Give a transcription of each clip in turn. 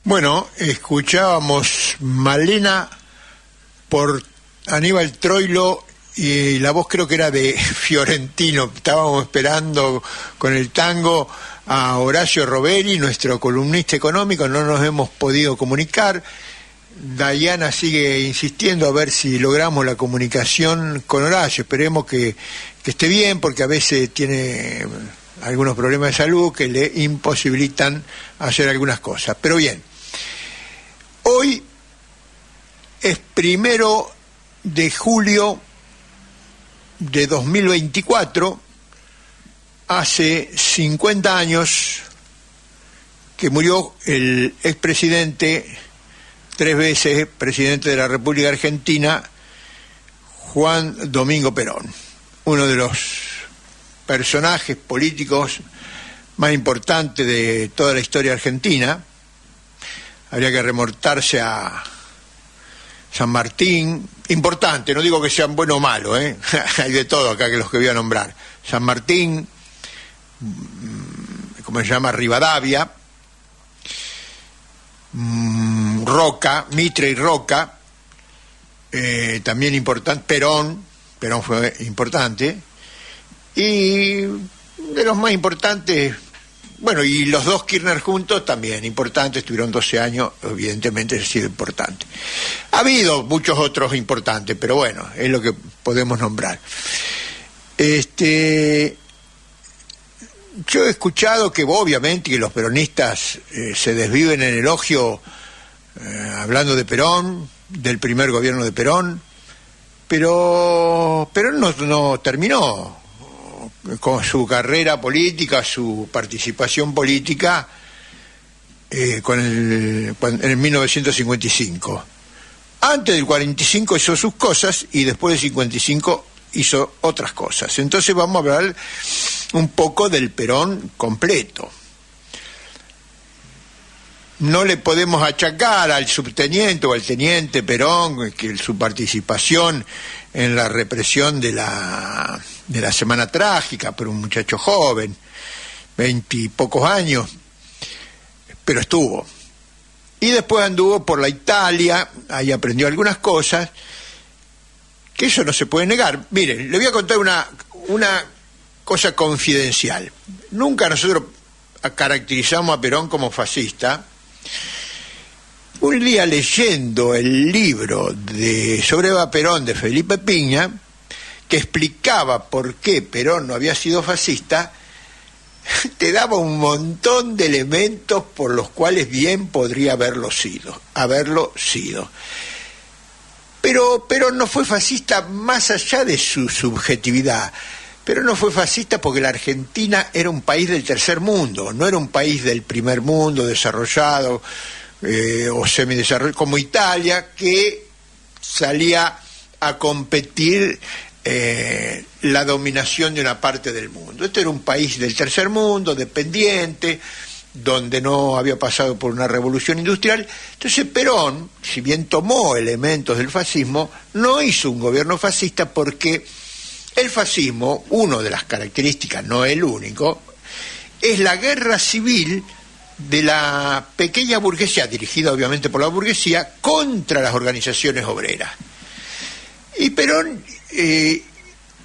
Bueno, escuchábamos Malena por Aníbal Troilo y la voz creo que era de Fiorentino. Estábamos esperando con el tango a Horacio Roveri, nuestro columnista económico, no nos hemos podido comunicar. Dayana sigue insistiendo a ver si logramos la comunicación con Horacio. Esperemos que esté bien, porque a veces tiene algunos problemas de salud que le imposibilitan hacer algunas cosas. Pero bien, hoy es 1 de julio de 2024, hace 50 años que murió el expresidente, 3 veces presidente de la República Argentina, Juan Domingo Perón, uno de los personajes políticos más importantes de toda la historia argentina. Habría que remontarse a San Martín, importante, no digo que sean bueno o malo, hay de todo acá que los que voy a nombrar. San Martín, ¿cómo se llama? Rivadavia, Roca, Mitre y Roca, también importante, Perón fue importante, y de los más importantes, bueno, y los dos Kirchner juntos también importantes, estuvieron 12 años, evidentemente ha sido importante. Ha habido muchos otros importantes, pero bueno, es lo que podemos nombrar. Yo he escuchado que obviamente que los peronistas se desviven en elogio hablando de Perón, del primer gobierno de Perón, pero Perón no terminó con su carrera política, su participación política en el 1955. Antes del 45 hizo sus cosas y después del 55 hizo otras cosas. Entonces vamos a hablar un poco del Perón completo. No le podemos achacar al subteniente o al teniente Perón que su participación en la represión de la Semana Trágica, por un muchacho joven, 20 y pocos años, pero estuvo. Y después anduvo por la Italia, ahí aprendió algunas cosas, que eso no se puede negar. Miren, le voy a contar una cosa confidencial. Nunca nosotros caracterizamos a Perón como fascista. Un día, leyendo el libro sobre Eva Perón de Felipe Piña, que explicaba por qué Perón no había sido fascista, te daba un montón de elementos por los cuales bien podría haberlo sido. Pero Perón no fue fascista más allá de su subjetividad. Perón no fue fascista porque la Argentina era un país del tercer mundo, no era un país del primer mundo desarrollado o semidesarrollado, como Italia, que salía a competir la dominación de una parte del mundo. Este era un país del tercer mundo, dependiente, donde no había pasado por una revolución industrial. Entonces Perón, si bien tomó elementos del fascismo, no hizo un gobierno fascista porque el fascismo, una de las características, no el único, es la guerra civil de la pequeña burguesía, dirigida obviamente por la burguesía, contra las organizaciones obreras. Y Perón,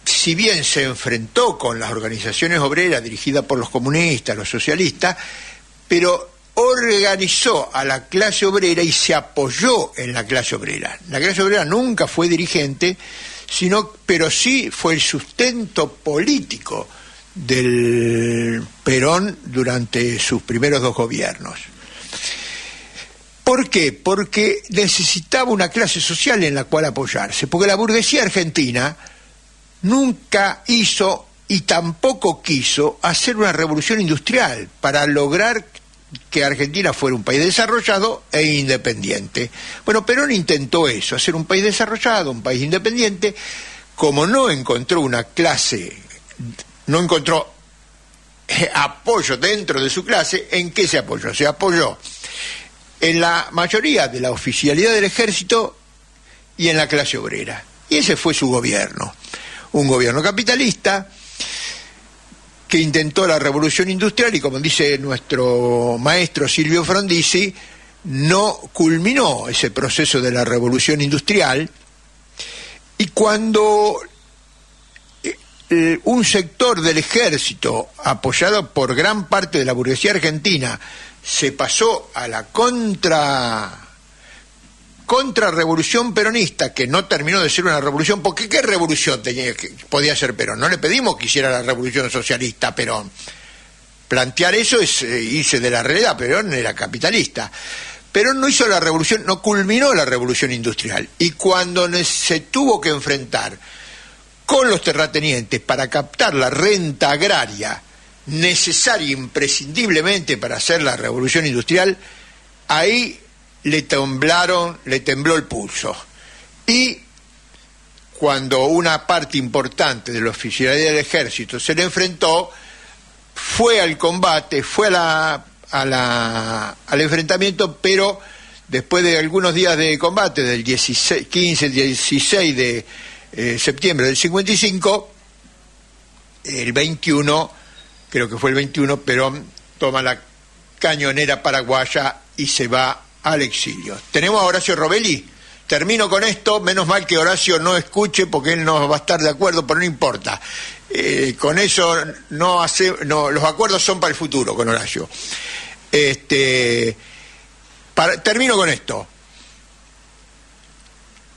si bien se enfrentó con las organizaciones obreras dirigidas por los comunistas, los socialistas, pero organizó a la clase obrera y se apoyó en la clase obrera. La clase obrera nunca fue dirigente, pero sí fue el sustento político del Perón durante sus primeros 2 gobiernos. ¿Por qué? Porque necesitaba una clase social en la cual apoyarse, porque la burguesía argentina nunca hizo y tampoco quiso hacer una revolución industrial para lograr que Argentina fuera un país desarrollado e independiente. Bueno, Perón intentó eso, hacer un país desarrollado, un país independiente. Como no encontró una clase, no encontró apoyo dentro de su clase, ¿en qué se apoyó? Se apoyó en la mayoría de la oficialidad del ejército y en la clase obrera. Y ese fue su gobierno. Un gobierno capitalista que intentó la revolución industrial y, como dice nuestro maestro Silvio Frondizi, no culminó ese proceso de la revolución industrial. Y cuando un sector del ejército, apoyado por gran parte de la burguesía argentina, se pasó a la contrarrevolución peronista, que no terminó de ser una revolución, porque ¿qué revolución podía ser Perón? No le pedimos que hiciera la revolución socialista a Perón. Plantear eso es irse de la realidad. Perón era capitalista. Perón no hizo la revolución, no culminó la revolución industrial. Y cuando se tuvo que enfrentar con los terratenientes para captar la renta agraria necesaria imprescindiblemente para hacer la revolución industrial, ahí le tembló el pulso. Y cuando una parte importante de la oficialidad del ejército se le enfrentó, fue al combate, fue al enfrentamiento, pero después de algunos días de combate, del 15, 16 de septiembre del 55, el 21, creo que fue el 21, Perón toma la cañonera paraguaya y se va al exilio. Tenemos a Horacio Robelli. Termino con esto, menos mal que Horacio no escuche porque él no va a estar de acuerdo, pero no importa. Con eso los acuerdos son para el futuro con Horacio. Termino con esto.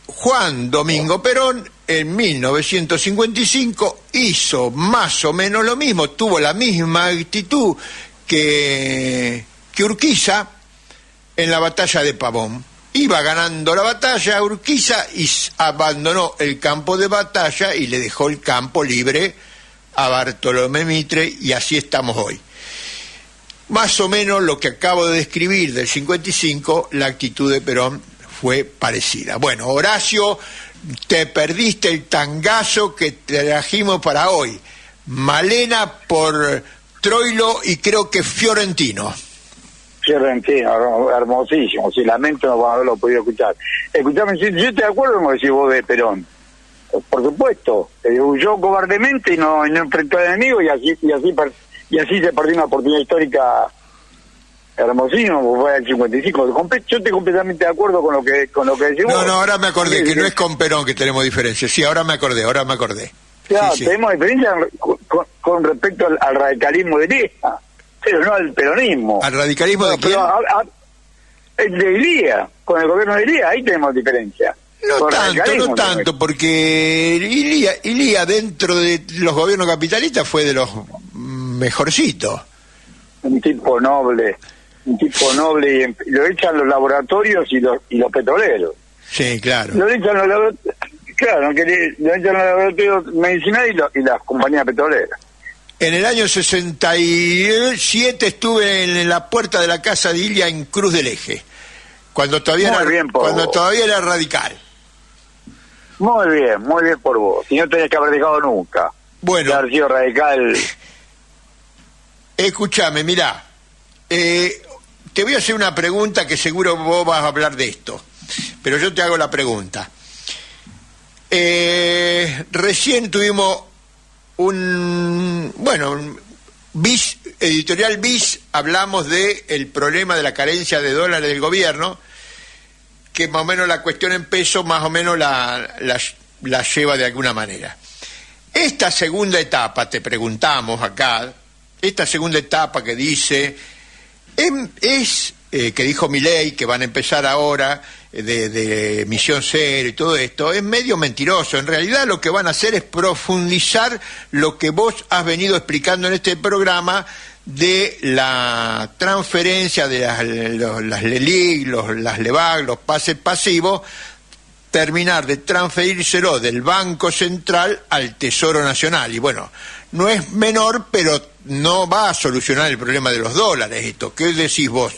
Juan Domingo Perón en 1955 hizo más o menos lo mismo, tuvo la misma actitud que Urquiza en la batalla de Pavón. Iba ganando la batalla Urquiza y abandonó el campo de batalla y le dejó el campo libre a Bartolomé Mitre, y así estamos hoy. Más o menos lo que acabo de describir del 55, la actitud de Perón fue parecida. Bueno, Horacio, te perdiste el tangazo que trajimos para hoy. Malena por Troilo y creo que Fiorentino. Fiorentino, hermosísimo. Si lamento no haberlo podido escuchar. Escuchame, yo estoy de acuerdo con lo que decís vos de Perón. Por supuesto. Huyó cobardemente y no enfrentó al enemigo y así se perdió una oportunidad histórica hermosísima, porque fue el 55. Yo estoy completamente de acuerdo con lo que decís vos. No, ahora me acordé que no es con Perón que tenemos diferencias. Sí, ahora me acordé. Claro, sí. Tenemos diferencias con respecto al radicalismo de Ilía, pero no al peronismo. ¿Al radicalismo de quién? El de Ilía, con el gobierno de Ilía, ahí tenemos diferencia. No tanto, porque Ilía dentro de los gobiernos capitalistas fue de los mejorcitos. Un tipo noble, y lo echan los laboratorios y los petroleros. Sí, claro. Lo echan los laboratorios medicinales y las compañías petroleras. En el año 67 estuve en la puerta de la casa de Ilía en Cruz del Eje, cuando todavía era radical. Muy bien por vos. Si no tenés que haber dejado nunca. Bueno. De haber sido radical. Escúchame, mirá. Te voy a hacer una pregunta que seguro vos vas a hablar de esto. Pero yo te hago la pregunta. Recién tuvimos editorial BIS, hablamos de el problema de la carencia de dólares del gobierno, que más o menos la cuestión en pesos más o menos la lleva de alguna manera. Esta segunda etapa, te preguntamos acá, esta segunda etapa que dice, que dijo Milei, que van a empezar ahora de Misión Cero y todo esto, es medio mentiroso. En realidad lo que van a hacer es profundizar lo que vos has venido explicando en este programa de la transferencia de las LELIC, las LEVAC, los pases pasivos, terminar de transferírselo del Banco Central al Tesoro Nacional. Y bueno, no es menor, pero no va a solucionar el problema de los dólares esto. ¿Qué decís vos?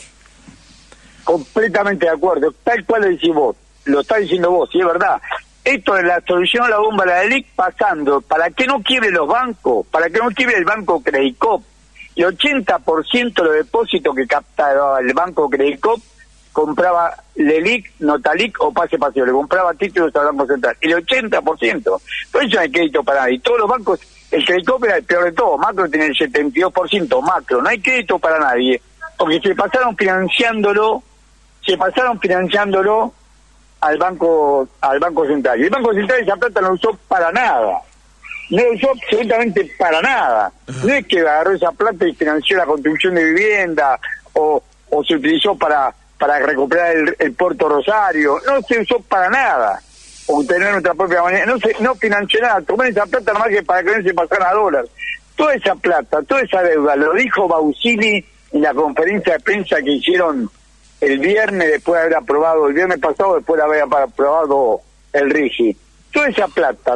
Completamente de acuerdo, tal cual lo decís vos, lo está diciendo vos, y es verdad. Esto es la solución a la bomba de la LELIC, pasando para que no quiebre los bancos, para que no quiebre el banco Credicop. El 80% de los depósitos que captaba el banco Credicop compraba LELIC, Notalic o pase pasivo, le compraba títulos al Banco Central. El 80%. Por eso no hay crédito para nadie. Todos los bancos El Credicop era el peor de todo, Macro tiene el 72%, Macro, no hay crédito para nadie, porque se pasaron financiándolo al Banco Central. Y el Banco Central esa plata no usó para nada. No usó absolutamente para nada. No es que agarró esa plata y financió la construcción de vivienda o se utilizó para recuperar el Puerto Rosario. No se usó para nada. O tener nuestra propia moneda. No financió nada. Tomar esa plata nomás que para que no se pasaran a dólares. Toda esa plata, toda esa deuda, lo dijo Bausini en la conferencia de prensa que hicieron el viernes después de haber aprobado, el viernes pasado después de haber aprobado el RIGI. Toda esa plata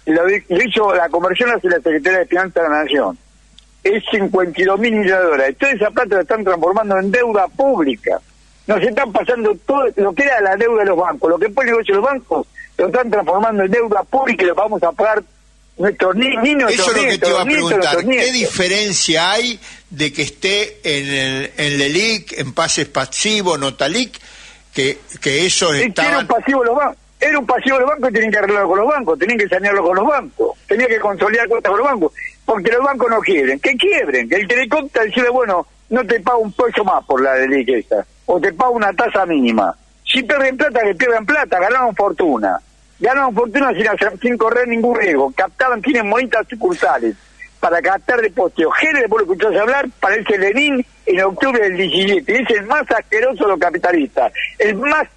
lo hizo la conversión hacia la Secretaría de Finanzas de la Nación. Es 52.000 millones de dólares. Toda esa plata la están transformando en deuda pública. Nos están pasando todo lo que era la deuda de los bancos, lo que fue el negocio de los bancos, lo están transformando en deuda pública y lo vamos a pagar nuestros niños. Eso es lo que te iba a preguntar. ¿Qué diferencia hay de que esté en LELIQ, en pases pasivos, Notaliq, que eso estaba... Era un pasivo de los bancos. Era un pasivo de los bancos y tenían que arreglarlo con los bancos, tenían que sanearlo con los bancos, tenían que consolidar cuentas con los bancos, porque los bancos no quiebren. ¿Qué quiebren? Que el Telecom decide, bueno, no te pago un peso más por la LELIQ esta, o te pago una tasa mínima. Si pierden plata, que pierdan plata, ganaron fortuna sin correr ningún riesgo, tienen bonitas sucursales para captar depósitos. Gere, después lo escuchás hablar, parece Lenin en octubre del 17, es el más asqueroso de los capitalistas, el más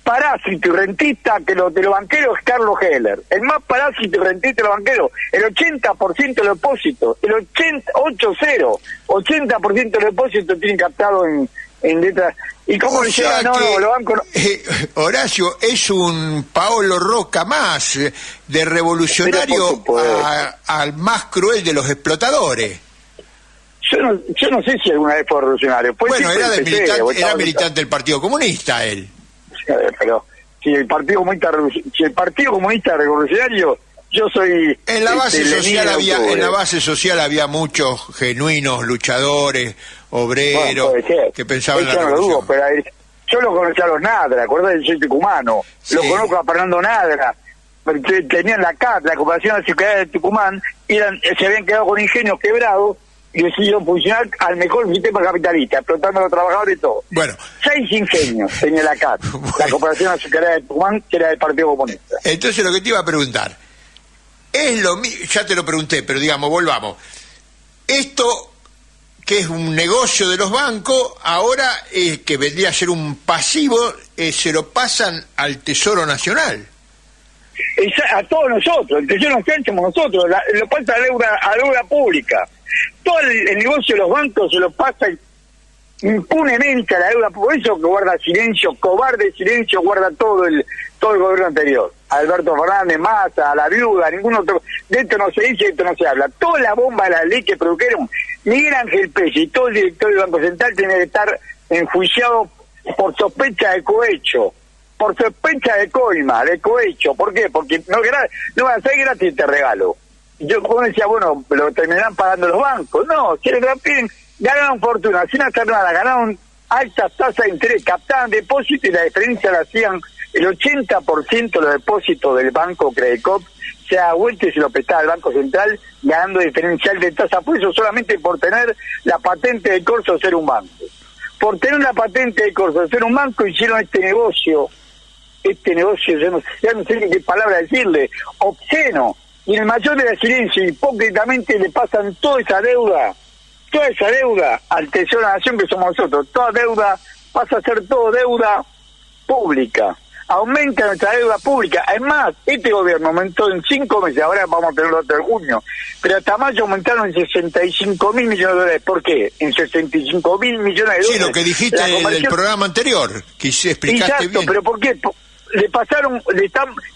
parásito y rentista que de los banqueros es Carlos Heller, el más parásito y rentista de los banqueros, el 80% de los depósitos, 80% de los depósitos tienen captado en letras. ¿Y cómo le llevan? No, los bancos no. Horacio, es un Paolo Rocca más, de revolucionario al más cruel de los explotadores. Yo no sé si alguna vez fue revolucionario. Bueno, era militante del Partido Comunista él. Pero si el Partido Comunista revolucionario, yo soy... En la base social había muchos genuinos luchadores, obreros, que pensaban en la revolución. Yo lo conocí a los Nadra, ¿acordás? Yo soy tucumano. Sí. Lo conozco a Fernando Nadra. Tenían la Cooperación Azucarera de Tucumán, se habían quedado con ingenios quebrados y decidieron funcionar al mejor sistema capitalista, explotando a los trabajadores y todo. Bueno. 6 ingenios tenía la CAT, la Cooperación Azucarera de Tucumán, que era del Partido Comunista. Entonces lo que te iba a preguntar, es lo mismo, ya te lo pregunté, pero digamos, volvamos. Esto, que es un negocio de los bancos, ahora que vendría a ser un pasivo, se lo pasan al Tesoro Nacional. A todos nosotros, el Tesoro Nacional somos nosotros, lo pasa a deuda pública. Todo el negocio de los bancos se lo pasa impunemente a la deuda, por eso que guarda silencio, cobarde silencio, guarda todo el gobierno anterior. Alberto Fernández, Massa, a la viuda, ninguno otro, de esto no se dice, de esto no se habla. Toda la bomba de la ley que produjeron Miguel Ángel Pérez y todo el directorio del Banco Central tiene que estar enjuiciado por sospecha de cohecho, por sospecha de coima, de cohecho. ¿Por qué? Porque no van a ser gratis este regalo. Yo como decía, bueno, lo terminarán pagando los bancos. No, si les piden, ganaron fortuna, sin hacer nada, ganaron altas tasas de interés, captaban depósitos y la diferencia la hacían el 80% de los depósitos del banco Credicop, se da vuelta y se lo prestaba al Banco Central, ganando diferencial de tasa, por eso solamente por tener la patente de corso de ser un banco. Por tener la patente de corso de ser un banco hicieron este negocio, ya no sé qué palabra decirle, obsceno. Y en el mayor de la silencio, hipócritamente le pasan toda esa deuda al Tesoro de la Nación que somos nosotros. Toda deuda pasa a ser todo deuda pública. Aumenta nuestra deuda pública. Además, este gobierno aumentó en 5 meses, ahora vamos a tenerlo hasta junio, pero hasta mayo aumentaron en 65.000 millones de dólares. ¿Por qué? En 65.000 millones de dólares. Sí, lo que dijiste en el programa anterior, que explicaste. Exacto, bien. Pero ¿por qué?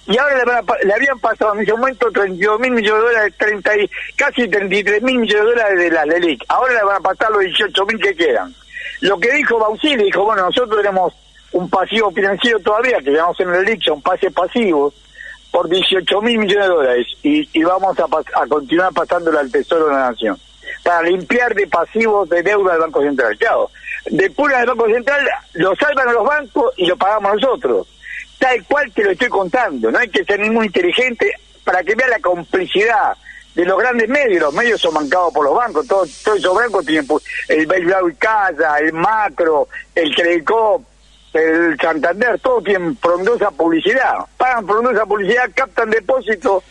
Y ahora le habían pasado en ese momento 32.000 millones de dólares, casi 33.000 millones de dólares de las LELIQ. Ahora le van a pasar los 18.000 que quedan. Lo que dijo Bausili, dijo, bueno, nosotros tenemos un pasivo financiero todavía, que llamamos en LELIQ, son pases pasivos, por 18.000 millones de dólares, y vamos a continuar pasándolo al Tesoro de la Nación, para limpiar de pasivos de deuda del Banco Central. Claro, de pura del Banco Central lo salvan a los bancos y lo pagamos nosotros. Tal cual te lo estoy contando, no hay que ser ni muy inteligente, para que vea la complicidad de los grandes medios. Los medios son bancados por los bancos, todos esos bancos tienen el Bilbao y Casa, el Macro, el Credicop, el Santander, todos tienen frondosa publicidad, pagan frondosa publicidad, captan depósitos,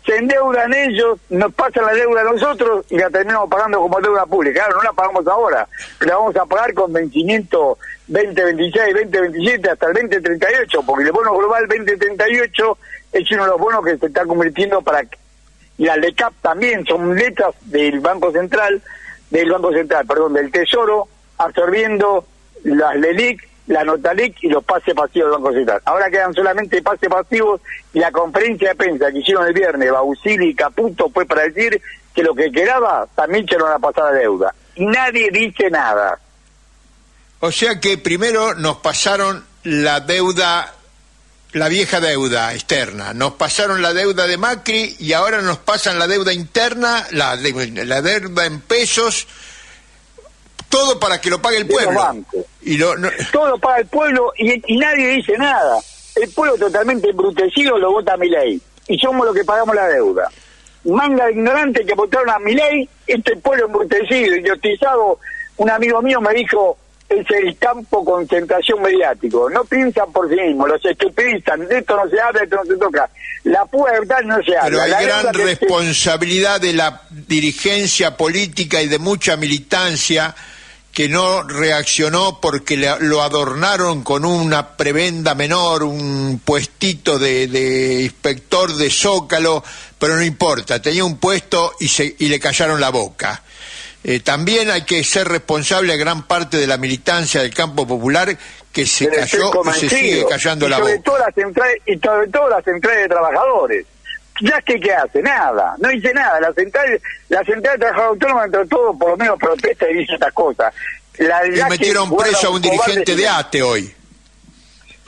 se endeudan ellos, nos pasan la deuda a nosotros y la terminamos pagando como deuda pública. Claro, no la pagamos ahora, la vamos a pagar con vencimiento 2026, 2027 hasta el 2038, porque el bono global 2038 es uno de los bonos que se está convirtiendo para... Y la LECAP también son letras del Banco Central, del Tesoro, absorbiendo las LELIC, la Notalic y los pases pasivos del Banco Central. Ahora quedan solamente pases pasivos y la conferencia de prensa que hicieron el viernes, Bausili y Caputo, fue para decir que lo que quedaba también se lo van a pasar a deuda. Y nadie dice nada. O sea que primero nos pasaron la deuda, la vieja deuda externa, nos pasaron la deuda de Macri y ahora nos pasan la deuda interna, la deuda en pesos, todo para que lo pague el pueblo. Todo lo paga el pueblo y nadie dice nada. El pueblo totalmente embrutecido lo vota a Milei y somos los que pagamos la deuda. Manga de ignorantes que votaron a Milei, este pueblo embrutecido, idiotizado. Un amigo mío me dijo, es el campo concentración mediático. No piensan por sí mismos, los estupidizan. De esto no se habla, de esto no se toca. La puerta no se habla. Pero hay gran responsabilidad de la dirigencia política y de mucha militancia que no reaccionó porque lo adornaron con una prebenda menor, un puestito de inspector de Zócalo, pero no importa, tenía un puesto y le callaron la boca. También hay que ser responsable a gran parte de la militancia del campo popular que se cayó y se sigue callando la boca. Y sobre todo las centrales de trabajadores. Ya que ¿qué hace? Nada, no dice nada. La central de trabajadores autónomos, entre todo, por lo menos protesta y dice estas cosas. Y metieron preso a un dirigente de ATE hoy.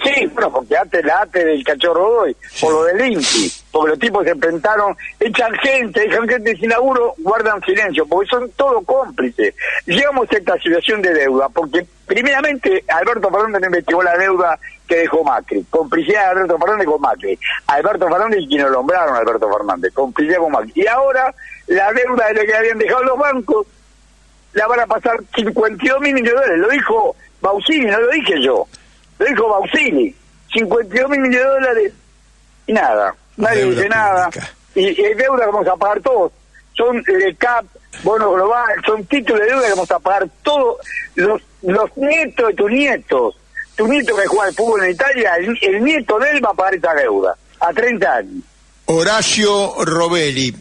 Sí, bueno, porque la ATE del cachorro hoy, por lo del INPI, porque los tipos se enfrentaron, dejan gente sin laburo, guardan silencio, porque son todos cómplices. Llegamos a esta situación de deuda, porque primeramente Alberto Fernández no investigó la deuda que dejó Macri, complicidad de Alberto Fernández con Macri. Alberto Fernández y quien lo nombraron Alberto Fernández, complicidad con Macri. Y ahora la deuda de la que habían dejado los bancos la van a pasar 52 mil millones de dólares. Lo dijo Bausili, no lo dije yo. Lo dijo Bausili. 52 mil millones de dólares y nada. Nadie dice nada. Y deuda que vamos a pagar todos. Son LECAP, bono global, son títulos de deuda que vamos a pagar todos. Los nietos de tus nietos. Tu nieto que juega al fútbol en Italia, el nieto de él va a pagar esa deuda. A 30 años. Horacio Robelli.